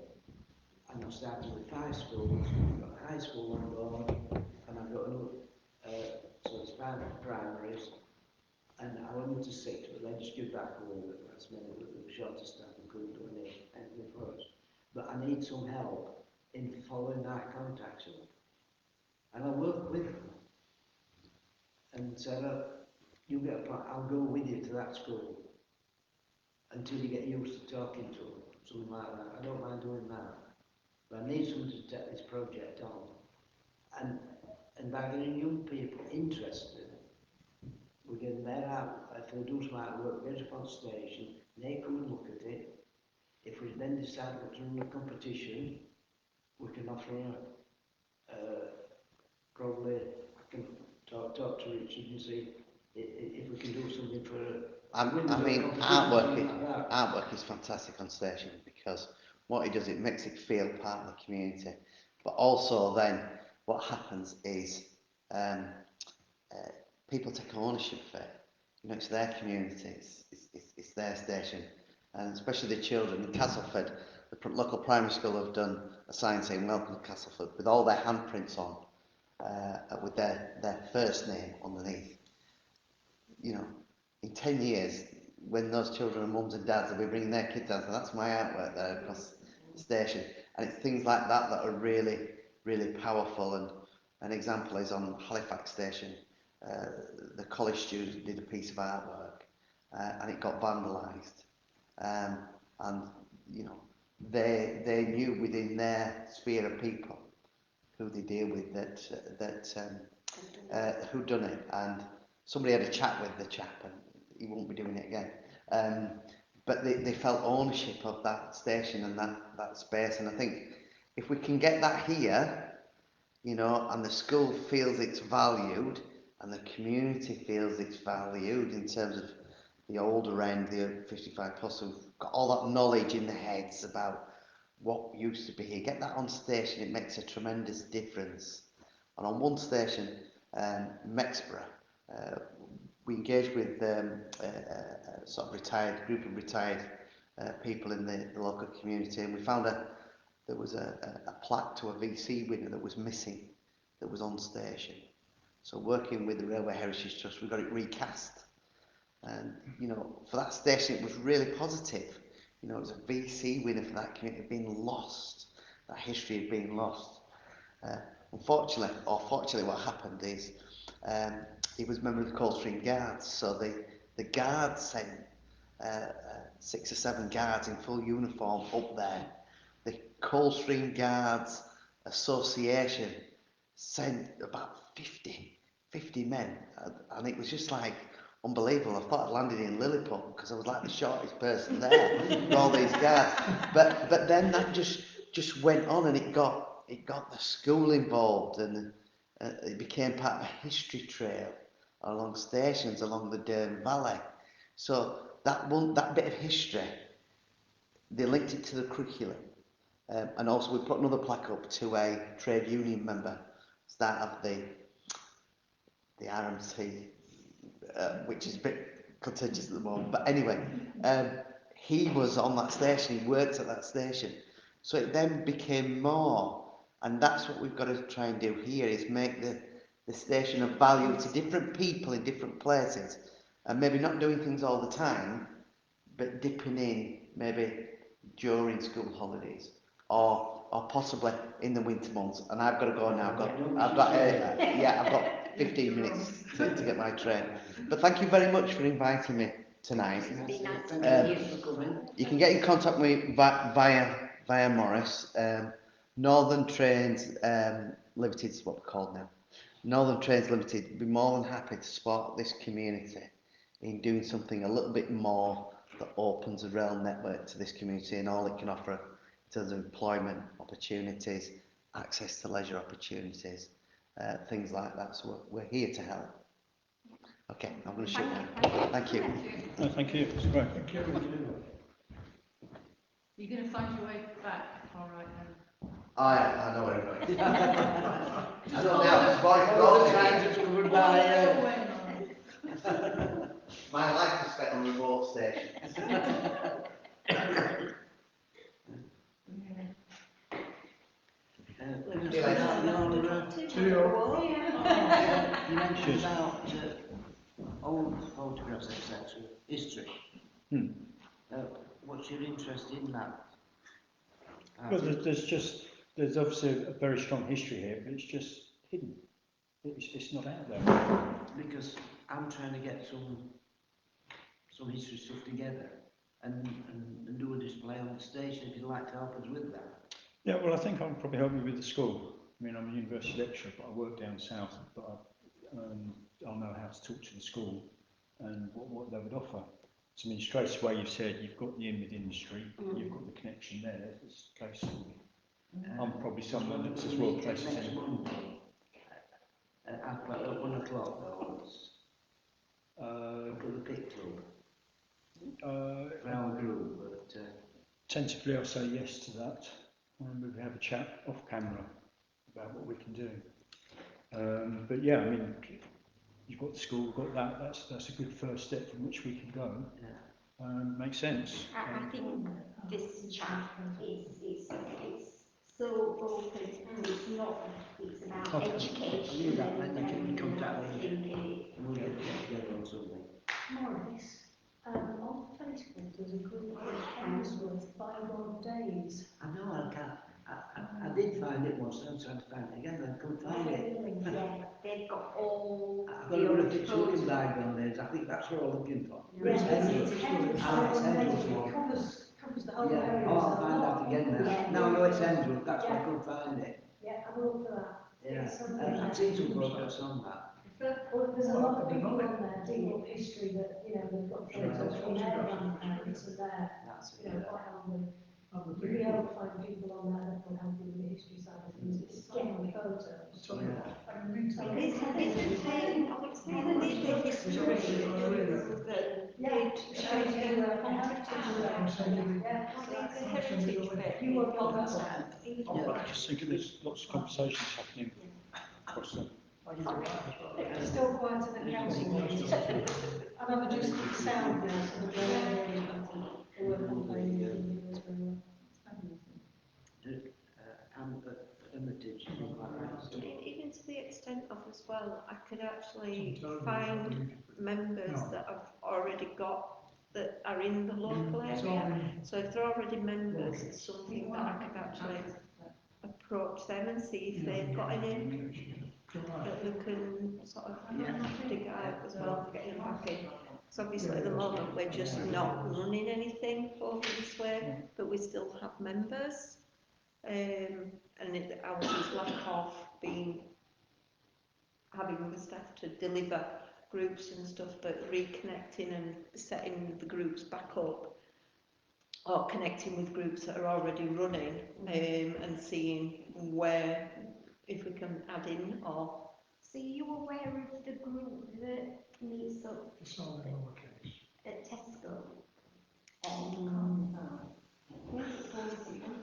And I started with 5 schools, got a high school on board, and I've got another, so it's 5 primaries, and I went into 6, but then just give back a little bit last minute with the shorter staff and couldn't do anything for us. But I need some help in following our contacts up. And I work with them. And Sarah, you get a plan, I'll go with you to that school until you get used to talking to them, something like that. I don't mind doing that. But I need someone to take this project on. And by getting young people interested, we get them out. If they do some artwork, get up on station, they come and look at it. If we then decide to run a competition, we can offer probably, I can talk to Richard and see if we can do something for I mean, artwork is fantastic on station, because what it does, it makes it feel part of the community. But also then, what happens is people take ownership of it. You know, it's their community, it's their station. And especially the children. In Castleford, the local primary school have done a sign saying "Welcome to Castleford" with all their handprints on, with their first name underneath. You know, in 10 years, when those children are mums and dads, they'll be bringing their kids down. So that's my artwork there across the station. And it's things like that that are really, really powerful. And an example is on Halifax station. The college students did a piece of artwork, and it got vandalised. And you know, they knew within their sphere of people who they deal with who done it, and somebody had a chat with the chap, and he won't be doing it again. But they felt ownership of that station and that space, and I think if we can get that here, you know, and the school feels it's valued, and the community feels it's valued in terms of the older end, the 55 plus, who've got all that knowledge in their heads about what used to be here. Get that on station, it makes a tremendous difference. And on one station, Mexborough, we engaged with sort of group of retired people in the local community, and we found there was a plaque to a VC winner that was missing, that was on station. So working with the Railway Heritage Trust, we got it recast. And, you know, for that station, it was really positive. You know, it was a VC winner for that community being lost, that history of being lost. Unfortunately, or fortunately, what happened is he was a member of the Coldstream Guards, so the guards sent 6 or 7 guards in full uniform up there. The Coldstream Guards Association sent about 50 men, and it was just like unbelievable. I thought I'd landed in Lilliput because I was like the shortest person there with all these guards. But then that just went on, and it got the school involved, and it became part of a history trail along stations along the Dearne Valley. So that bit of history, they linked it to the curriculum, and also we put another plaque up to a trade union member, start of the RMT, which is a bit contentious at the moment. But anyway, he was on that station, he worked at that station. So it then became more, and that's what we've got to try and do here, is make the station of value to different people in different places, and maybe not doing things all the time, but dipping in maybe during school holidays, or possibly in the winter months. And I've got to go now. I've got 15 minutes to get my train. But thank you very much for inviting me tonight. You can get in contact with me via Morris. Northern Trains Limited is what we're called now. Northern Trains Limited would be more than happy to support this community in doing something a little bit more that opens the rail network to this community and all it can offer terms of employment opportunities, access to leisure opportunities, things like that. So we're here to help. Okay, I'm going to shut now. Thank you. No, thank you. It's great. Thank you. You're going to find your way back, all right then. I know where I'm going. I know now, it's voice My life is spent on remote stations. You mentioned about old photographs, etc. History. What's your interest in that? Well, there's obviously a very strong history here, but it's just hidden. It's not out there. Because I'm trying to get some history stuff together and do a display on the station if you'd like to help us with that. Yeah, well, I think I'll probably help you with the school. I mean, I'm a university lecturer, but I work down south, but I'll know how to talk to the school and what they would offer. So, I mean, straight away you've said you've got the in with industry, you've got the connection there. It's a case of, I'm probably someone that's as well placed as anyone. At 1 o'clock, for the pit club. For our group, but tentatively I'll say yes to that. And we'll have a chat off camera about what we can do. But yeah, I mean, you've got the school, we've got that. That's a good first step from which we can go. Makes sense. I think this chat is so open and it's about education and contact me. We'll get together on something. Morris, on Facebook there's a group called Hemsworth Bygone Days. I know, I can't. I did find it once, I'm trying to find it again, I couldn't find it. Yeah, they've got all I've got to put a picture in bygone days, I think that's what I'm looking for. Yes, It's it's Hemsworth. Hemsworth. It covers the whole area. Oh, I'll find that again now. Yeah. No, I know it's Hemsworth, that's why I couldn't find it. Yeah, have a look for that. Yeah, I've seen some photographs on that. Well, there's a lot of people on there digging up history that, they've got photos from their grandparents and their, quite handy. You can help find people on there that can help you with the history side of things. It's getting the photos. Isn't it the history that shows you The heritage bit. You won't get that. I just think there's lots of conversations happening across them. It's still quiet in the council meetings. And I've adjusted the sound now, so the work on playing as well. Even to the extent of as well, I could actually find members that I've already got that are in the local area. So if they're already members, it's something that I could actually approach them and see if they've got any that we can sort of dig out as well for getting them back in. Because obviously at the moment we're just not running anything over this way, but we still have members. And our lack of having the staff to deliver groups and stuff, but reconnecting and setting the groups back up, or connecting with groups that are already running, and seeing where, if we can add in or. So you aware of the group that meets up at Tesco?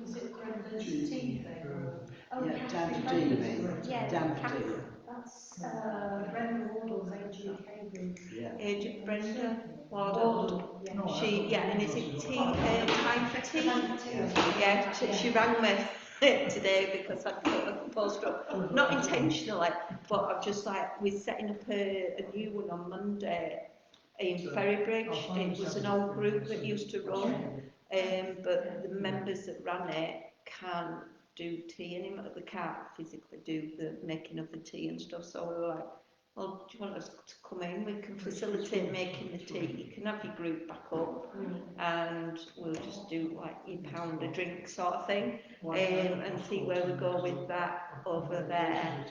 Is it Brenda's tea thing? Time to tea, you mean? Yeah, Time to tea. That's Brenda Wardle's AGK group. Brenda Wardle. And is it tea, time for tea? Yeah, she rang me today because I put a poster up, not intentionally, but I'm just we're setting up a new one on Monday in Ferrybridge. It was an old group that used to run, but the members that ran it can't do tea anymore. They can't physically do the making of the tea and stuff. So we were like, well, do you want us to come in? We can facilitate making the tea. You can have your group back up, and we'll just do you pound a drink sort of thing, and see where we go with that over there.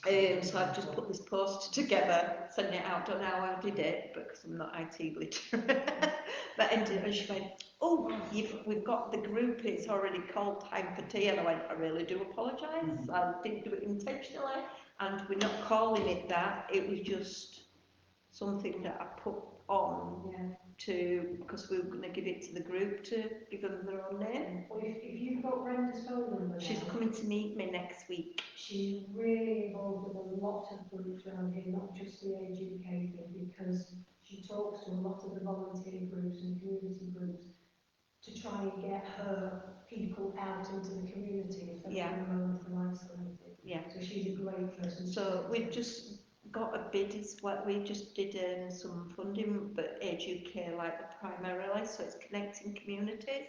So I've just put this post together, sent it out, don't know how I did it, because I'm not IT literate. But and she went, oh, we've got the group, it's already called Time for Tea, and I went, I really do apologise, I didn't do it intentionally, and we're not calling it that, it was just something that I put on to, because we were going to give it to the group to give them their own name. Well, if you've got Brenda's phone number She's now, coming to meet me next week. she's really involved with a lot of groups around here, not just the Age UK thing, because she talks to a lot of the volunteer groups and community groups to try and get her people out into the community if they're on their own for isolated. Yeah. So she's a great person. So we've just got a bid, is what we just did some funding, but Age UK like the primarily, so it's connecting communities,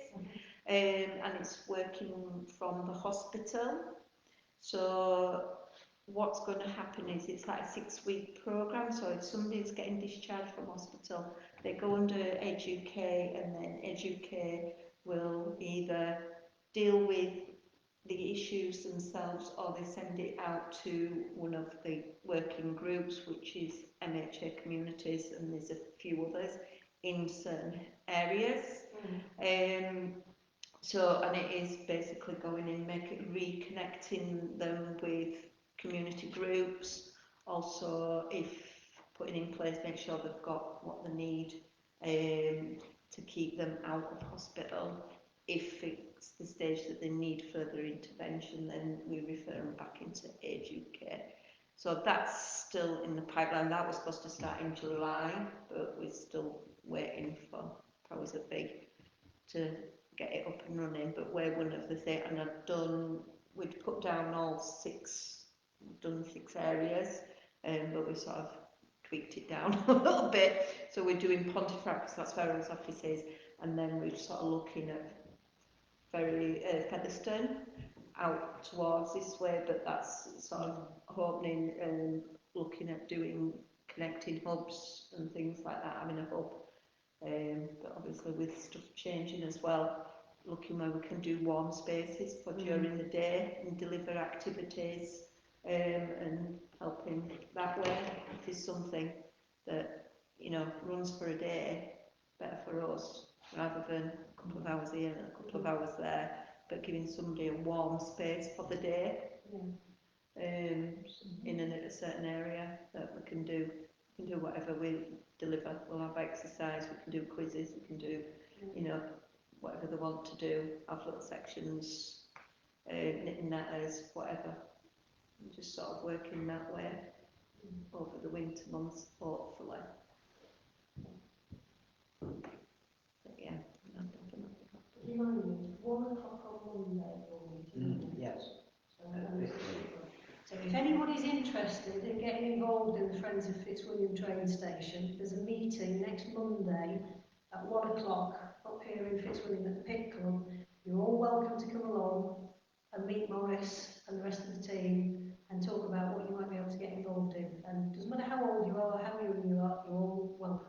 and it's working from the hospital. So what's going to happen is it's like a 6-week programme, so if somebody's getting discharged from hospital, they go under Age UK, and then Age UK will either deal with the issues themselves, or they send it out to one of the working groups, which is MHA Communities, and there's a few others in certain areas. So, and it is basically going in, reconnecting them with community groups, also if putting in place, make sure they've got what they need to keep them out of hospital. If it's the stage that they need further intervention, then we refer them back into Age UK. So that's still in the pipeline. That was supposed to start in July, but we're still waiting for powers that be to get it up and running. But we're one of the things, and we'd put down all 6, we've done 6 areas, but we sort of tweaked it down a little bit. So we're doing Pontefract, that's where our office is, and then we're sort of looking at Featherstone out towards this way, but that's sort of opening and looking at doing connecting hubs and things like that, having a hub. But obviously with stuff changing as well, looking where we can do warm spaces for during the day and deliver activities, and helping that way. If there's something that, you know, runs for a day, better for us, rather than a couple of hours here and a couple of hours there, but giving somebody a warm space for the day, in a certain area that we can do whatever we deliver. We'll have exercise, we can do quizzes, we can do, you know, whatever they want to do, have little sections, knitting letters, whatever. Just sort of working that way over the winter months, hopefully. But yeah, Remind me, 1 o'clock on Monday or meeting? Yes. So if anybody's interested in getting involved in the Friends of Fitzwilliam train station, there's a meeting next Monday at 1 o'clock up here in Fitzwilliam at the Pit Club. You're all welcome to come along and meet Maurice and the rest of the team and talk about what you might be able to get involved in. And it doesn't matter how old you are, how young you are, you're all welcome.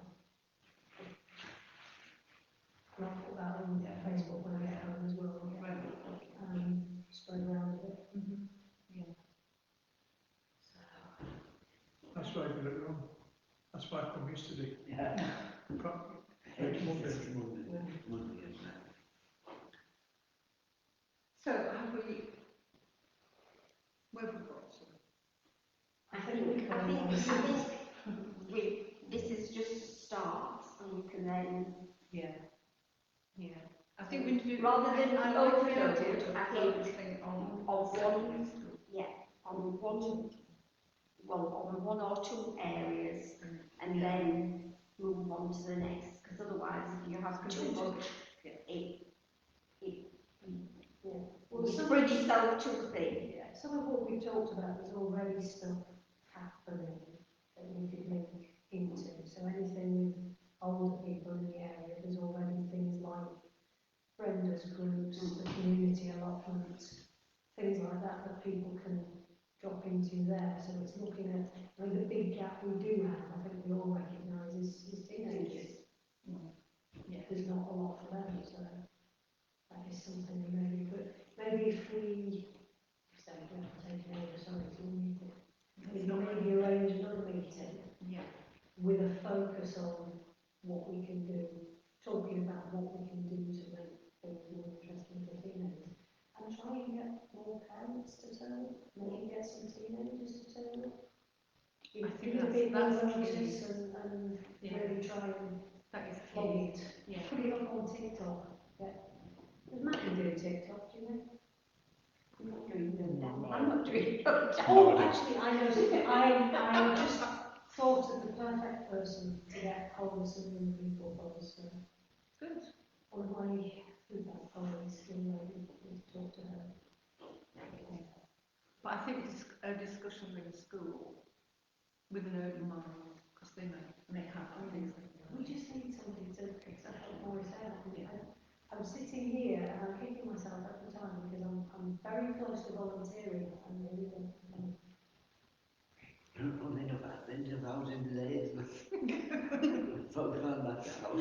And I'll put that on Facebook when I get home as well. Spread around a bit. That's why I got it wrong. That's why I come yesterday. Yeah. It's Monday. Monday, isn't it? So have we, where have we got to? I think this is just start, and we can then, I think we do, rather than I like the overload, idea of I think, focusing on on one or 2 areas, and then move on to the next, because otherwise if you have too much, Well, you some spread yourself too thin. Some of what we've talked about is already stuff happening that we could link into. So anything with older people in the area, there's already things like Brenda's groups, the community allotments, things like that that people can drop into there. So it's looking at, I mean, the big gap we do have, I think we all recognise, is teenagers. There's not a lot for them, so that is something we maybe, but maybe if we, so we have to take it over, sorry, to the meeting. what we can do, talking about what we can do to make things more interesting for teenagers, and try and get more parents to turn up, maybe get some teenagers to turn up. I think Give it a bit more that's notice key. and Yeah. really try and That is flog key. it. Yeah. Put it up on TikTok. Yeah. There's nothing doing TikTok, do you know? I'm not doing no I'm not doing it. Oh, actually, I know something. I just thought of the perfect person to get hold of some young people for us. Good. One of my football colleagues, young lady, need to talk to her. But I think a discussion with the school with an open mind, because they may have things. We just need somebody to voice out. I'm sitting here and I'm kicking myself every time because I'm very close to volunteering and really don't. Only enough happened to housing today, folk found that out.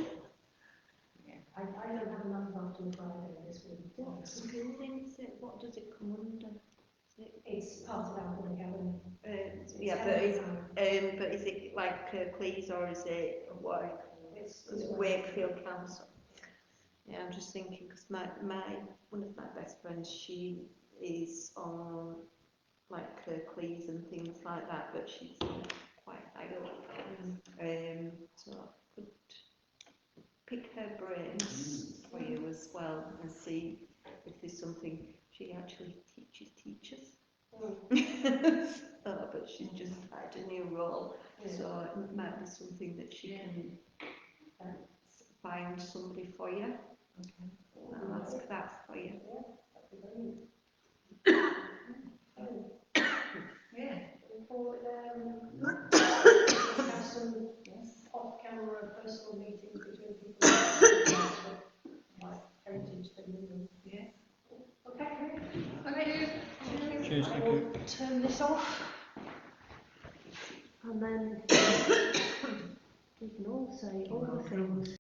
I don't have enough after Friday this week. What does it come under? It's part of our public academy. Yeah, but is it like Cleese or is it what? It's Wakefield Council. Yeah, I'm just thinking because my one of my best friends, she is on like Cleese and things like that, but she's quite high up. So I could pick her brains for you as well and see if there's something. She actually teaches teachers. But she's just had a new role, so it might be something that she can find somebody for you. I'll ask that for you. Yeah. Call it there and have some off-camera personal meetings between people like heritage things. Yeah. Okay, Thank you. Cheers, I thank will you. turn this off. And then we can all say all the things